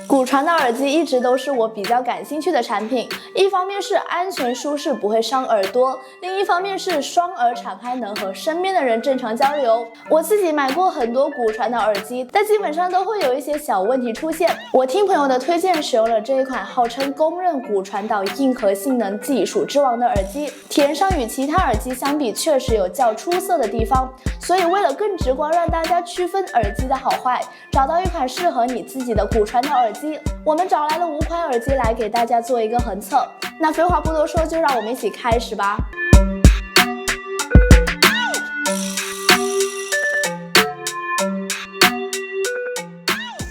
骨传导耳机一直都是我比较感兴趣的产品，一方面是安全舒适，不会伤耳朵，另一方面是双耳敞开，能和身边的人正常交流。我自己买过很多骨传导耳机，但基本上都会有一些小问题出现。我听朋友的推荐，使用了这一款号称公认骨传导硬核性能技术之王的耳机，体验上与其他耳机相比确实有较出色的地方。所以为了更直观让大家区分耳机的好坏，找到一款适合你自己的骨传导耳机，我们找来了5款耳机来给大家做一个横测。那废话不多说，就让我们一起开始吧。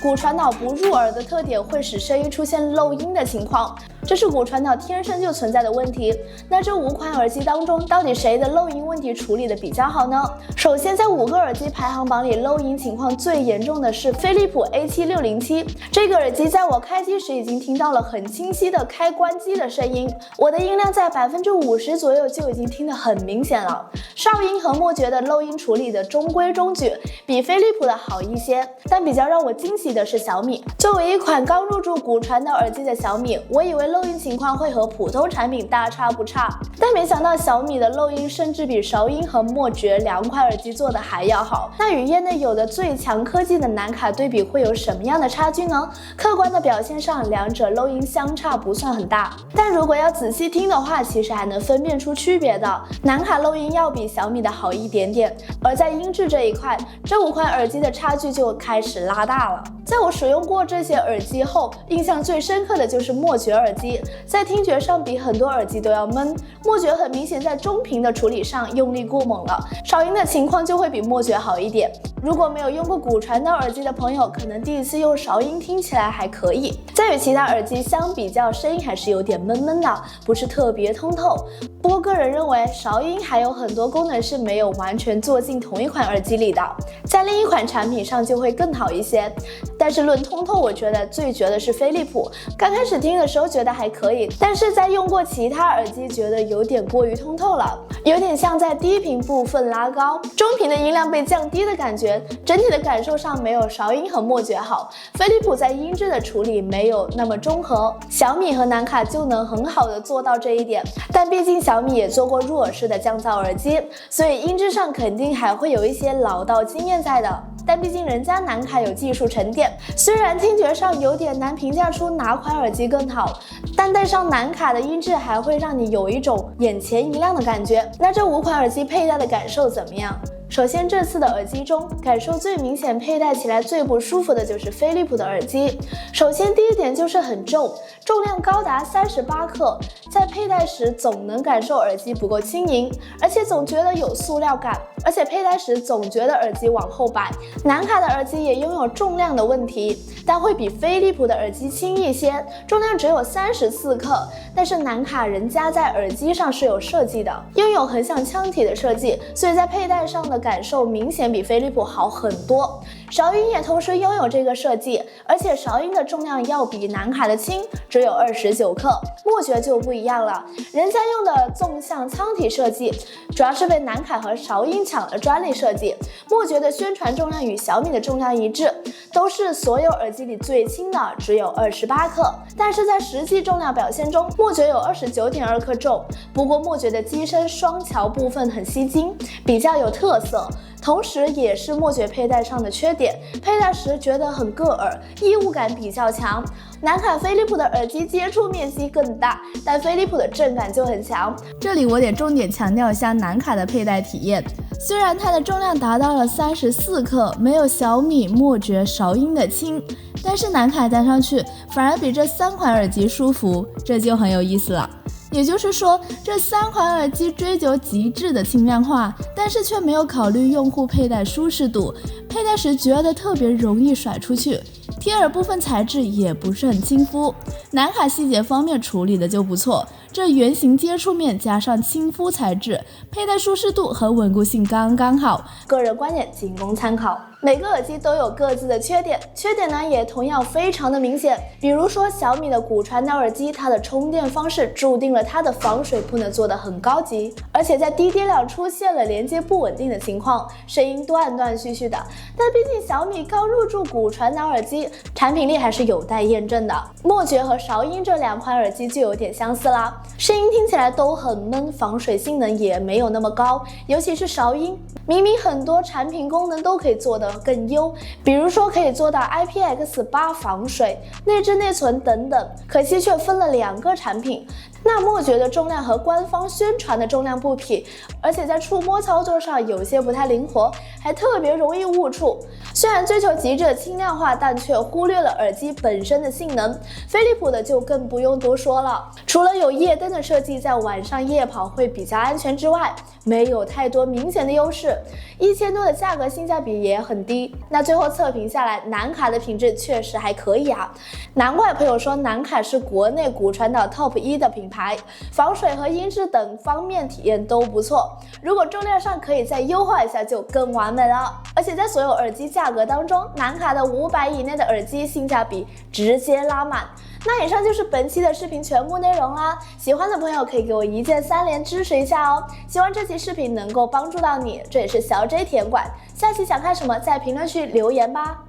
骨传导不入耳的特点会使声音出现漏音的情况，这是骨传导天生就存在的问题。那这5款耳机当中，到底谁的漏音问题处理的比较好呢？首先，在5个耳机排行榜里，漏音情况最严重的是飞利浦 A7607。这个耳机在我开机时已经听到了很清晰的开关机的声音，我的音量在50%左右就已经听得很明显了。哨音和莫爵的漏音处理的中规中矩，比飞利浦的好一些。但比较让我惊喜的是小米。作为一款刚入驻骨传导耳机的小米，我以为漏音情况会和普通产品大差不差，但没想到小米的漏音甚至比韶音和莫爵2款耳机做的还要好。那与业内有的最强科技的南卡对比，会有什么样的差距呢？客观的表现上，两者漏音相差不算很大，但如果要仔细听的话，其实还能分辨出区别的。南卡漏音要比小米的好一点点，而在音质这一块，这5款耳机的差距就开始拉大了。在我使用过这些耳机后，印象最深刻的就是莫爵耳机，在听觉上比很多耳机都要闷。莫爵很明显在中频的处理上用力过猛了，哨音的情况就会比莫爵好一点。如果没有用过骨传导耳机的朋友，可能第一次用韶音听起来还可以，在与其他耳机相比较，声音还是有点闷闷的，不是特别通透。不过个人认为，韶音还有很多功能是没有完全做进同一款耳机里的，在另一款产品上就会更好一些。但是论通透，我觉得最绝的是飞利浦。刚开始听的时候觉得还可以，但是在用过其他耳机，觉得有点过于通透了，有点像在低频部分拉高，中频的音量被降低的感觉。整体的感受上没有韶音和莫爵好，飞利浦在音质的处理没有那么中和，小米和南卡就能很好的做到这一点。但毕竟小米也做过入耳式的降噪耳机，所以音质上肯定还会有一些老道经验在的。但毕竟人家南卡有技术沉淀，虽然听觉上有点难评价出哪款耳机更好，但戴上南卡的音质还会让你有一种眼前一亮的感觉。那这5款耳机佩戴的感受怎么样？首先，这次的耳机中，感受最明显、佩戴起来最不舒服的就是飞利浦的耳机。首先，第一点就是很重，重量高达38克，在佩戴时总能感受耳机不够轻盈，而且总觉得有塑料感，而且佩戴时总觉得耳机往后摆。南卡的耳机也拥有重量的问题，但会比飞利浦的耳机轻一些，重量只有34克。但是南卡人家在耳机上是有设计的，拥有横向腔体的设计，所以在佩戴上的感受明显比飞利浦好很多。韶音也同时拥有这个设计，而且韶音的重量要比南卡的轻，只有29克。莫爵就不一样了，人家用的纵向腔体设计，主要是被南卡和韶音抢了专利设计。莫爵的宣传重量与小米的重量一致，都是所有耳机里最轻的，只有28克。但是在实际重量表现中，莫爵有29.2克重，不过莫爵的机身双桥部分很吸睛，比较有特色，同时也是莫爵佩戴上的缺点，佩戴时觉得很硌耳，异物感比较强。南卡飞利浦的耳机接触面积更大，但飞利浦的震感就很强。这里我得重点强调一下南卡的佩戴体验，虽然它的重量达到了34克，没有小米、莫爵、韶音的轻，但是南卡戴上去反而比这3款耳机舒服，这就很有意思了。也就是说，这3款耳机追求极致的轻量化，但是却没有考虑用户佩戴舒适度，佩戴时觉得特别容易甩出去。贴耳部分材质也不是很亲肤，南卡细节方面处理的就不错，这圆形接触面加上亲肤材质，佩戴舒适度和稳固性刚刚好，个人观点仅供参考。每个耳机都有各自的缺点，缺点呢也同样非常的明显。比如说小米的骨传导耳机，它的充电方式注定了它的防水不能做得很高级，而且在低电量出现了连接不稳定的情况，声音断断续续的。但毕竟小米刚入驻骨传导耳机，产品力还是有待验证的。墨爵和韶音这两款耳机就有点相似啦，声音听起来都很闷，防水性能也没有那么高，尤其是韶音，明明很多产品功能都可以做得更优，比如说可以做到 IPX8 防水、内置内存等等，可惜却分了2个产品。那墨爵的重量和官方宣传的重量不匹，而且在触摸操作上有些不太灵活，还特别容易误触。虽然追求极致的轻量化，但却忽略了耳机本身的性能。飞利浦的就更不用多说了，除了有夜灯的设计，在晚上夜跑会比较安全之外，没有太多明显的优势。1000多的价格性价比也很低。那最后测评下来，南卡的品质确实还可以啊，难怪朋友说南卡是国内骨传导 TOP 1的品牌，防水和音质等方面体验都不错。如果重量上可以再优化一下，就更完美了。而且在所有耳机价格当中，南卡的500以内的耳机性价比直接拉满。那以上就是本期的视频全部内容啦，喜欢的朋友可以给我一键3连支持一下哦。希望这期视频能够帮助到你，这也是小 J 体验馆，下期想看什么在评论区留言吧。